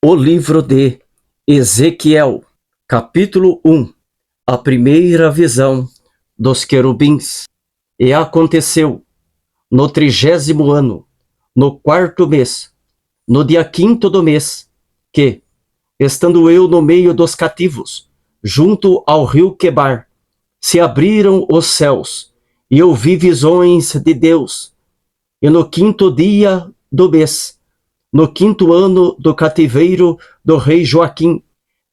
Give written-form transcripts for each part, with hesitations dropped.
O livro de Ezequiel, capítulo 1, a primeira visão dos querubins. E aconteceu, no 30º ano, no 4º mês, no dia 5º do mês, que, estando eu no meio dos cativos, junto ao rio Quebar, se abriram os céus, e eu vi visões de Deus. E no 5º dia do mês, no 5º ano do cativeiro do rei Joaquim,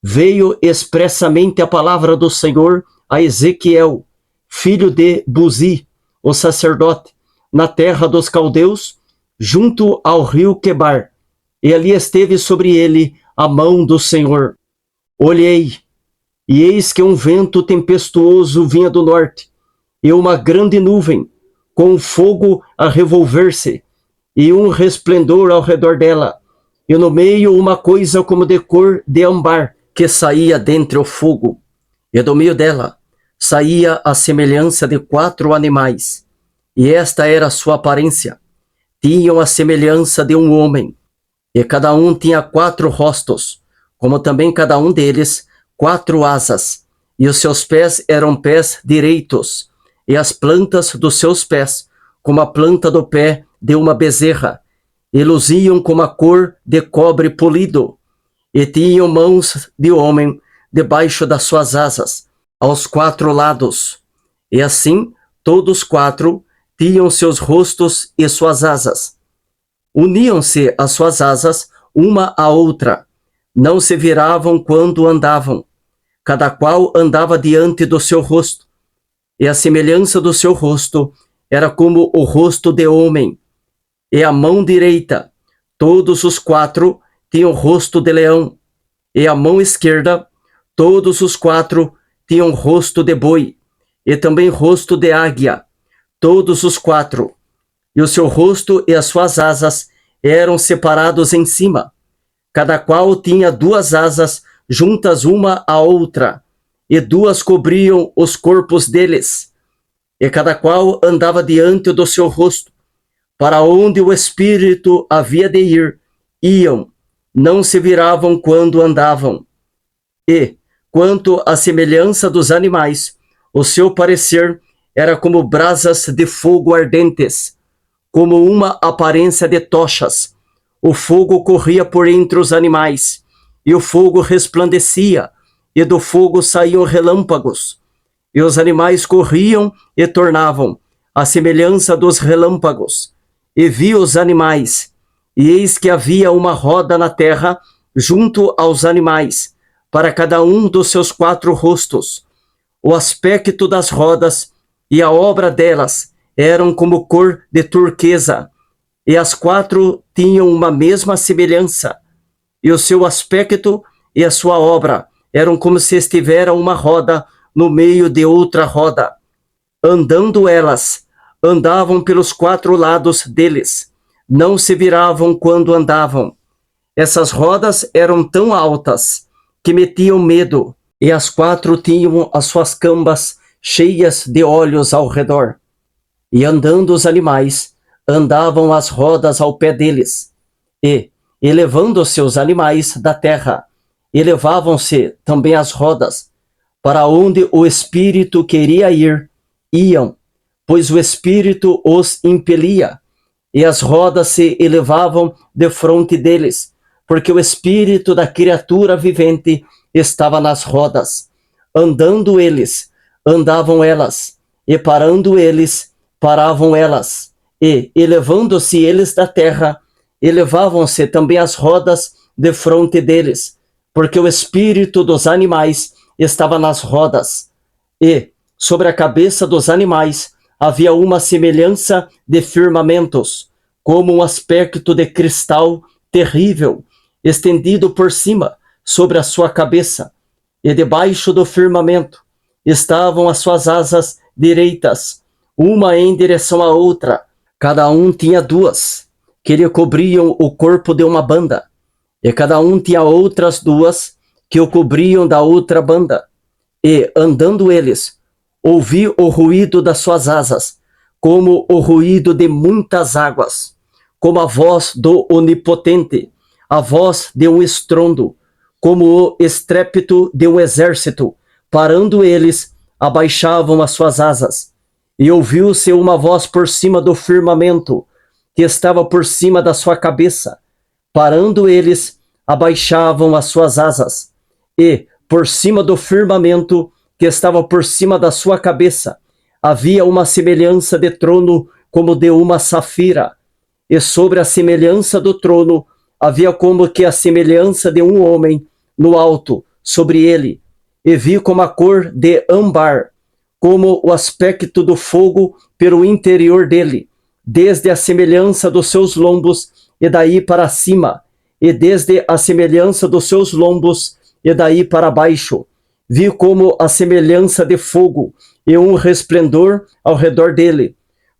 veio expressamente a palavra do Senhor a Ezequiel, filho de Buzi, o sacerdote, na terra dos caldeus, junto ao rio Quebar, e ali esteve sobre ele a mão do Senhor. Olhei, e eis que um vento tempestuoso vinha do norte, e uma grande nuvem, com fogo a revolver-se, e um resplendor ao redor dela, e no meio uma coisa como de cor de âmbar, que saía dentre o fogo, e do meio dela saía a semelhança de 4 animais, e esta era a sua aparência. Tinham a semelhança de um homem, e cada um tinha 4 rostos, como também cada um deles 4 asas, e os seus pés eram pés direitos, e as plantas dos seus pés, como a planta do pé de uma bezerra, e luziam como a cor de cobre polido, e tinham mãos de homem debaixo das suas asas, aos 4 lados, e assim todos 4 tinham seus rostos e suas asas. Uniam-se as suas asas uma à outra, não se viravam quando andavam, cada qual andava diante do seu rosto, e a semelhança do seu rosto era como o rosto de homem, e a mão direita, todos os 4 tinham rosto de leão, e a mão esquerda, todos os 4 tinham rosto de boi, e também rosto de águia, todos os 4, e o seu rosto e as suas asas eram separados em cima, cada qual tinha 2 asas juntas uma à outra, e 2 cobriam os corpos deles, e cada qual andava diante do seu rosto. Para onde o espírito havia de ir, iam, não se viravam quando andavam. E, quanto à semelhança dos animais, o seu parecer era como brasas de fogo ardentes, como uma aparência de tochas. O fogo corria por entre os animais, e o fogo resplandecia, e do fogo saíam relâmpagos. E os animais corriam e tornavam, à semelhança dos relâmpagos. E vi os animais, e eis que havia uma roda na terra, junto aos animais, para cada um dos seus 4 rostos. O aspecto das rodas e a obra delas eram como cor de turquesa, e as 4 tinham uma mesma semelhança, e o seu aspecto e a sua obra eram como se estivera uma roda no meio de outra roda. Andando elas, andavam pelos 4 lados deles, não se viravam quando andavam. Essas rodas eram tão altas que metiam medo, e as 4 tinham as suas cambas cheias de olhos ao redor. E andando os animais, andavam as rodas ao pé deles, e, elevando-se os animais da terra, elevavam-se também as rodas, para onde o espírito queria ir, iam, pois o espírito os impelia, e as rodas se elevavam defronte deles, porque o espírito da criatura vivente estava nas rodas. Andando eles, andavam elas, e parando eles, paravam elas, e, elevando-se eles da terra, elevavam-se também as rodas defronte deles, porque o espírito dos animais estava nas rodas, e, sobre a cabeça dos animais, havia uma semelhança de firmamentos, como um aspecto de cristal terrível, estendido por cima, sobre a sua cabeça, e debaixo do firmamento estavam as suas asas direitas, uma em direção à outra, cada um tinha 2, que lhe cobriam o corpo de uma banda, e cada um tinha outras 2, que o cobriam da outra banda, e, andando eles, ouvi o ruído das suas asas, como o ruído de muitas águas, como a voz do Onipotente, a voz de um estrondo, como o estrépito de um exército. Parando eles, abaixavam as suas asas. E ouviu-se uma voz por cima do firmamento, que estava por cima da sua cabeça. Parando eles, abaixavam as suas asas. E, por cima do firmamento, que estava por cima da sua cabeça, havia uma semelhança de trono como de uma safira. E sobre a semelhança do trono, havia como que a semelhança de um homem no alto, sobre ele. E vi como a cor de âmbar, como o aspecto do fogo pelo interior dele, desde a semelhança dos seus lombos e daí para cima, e desde a semelhança dos seus lombos e daí para baixo. Vi como a semelhança de fogo e um resplendor ao redor dele,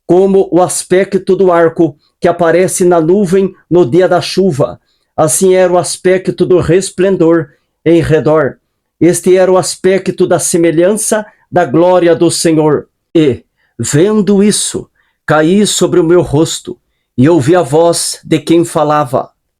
como o aspecto do arco que aparece na nuvem no dia da chuva. Assim era o aspecto do resplendor em redor. Este era o aspecto da semelhança da glória do Senhor. E, vendo isso, caí sobre o meu rosto e ouvi a voz de quem falava: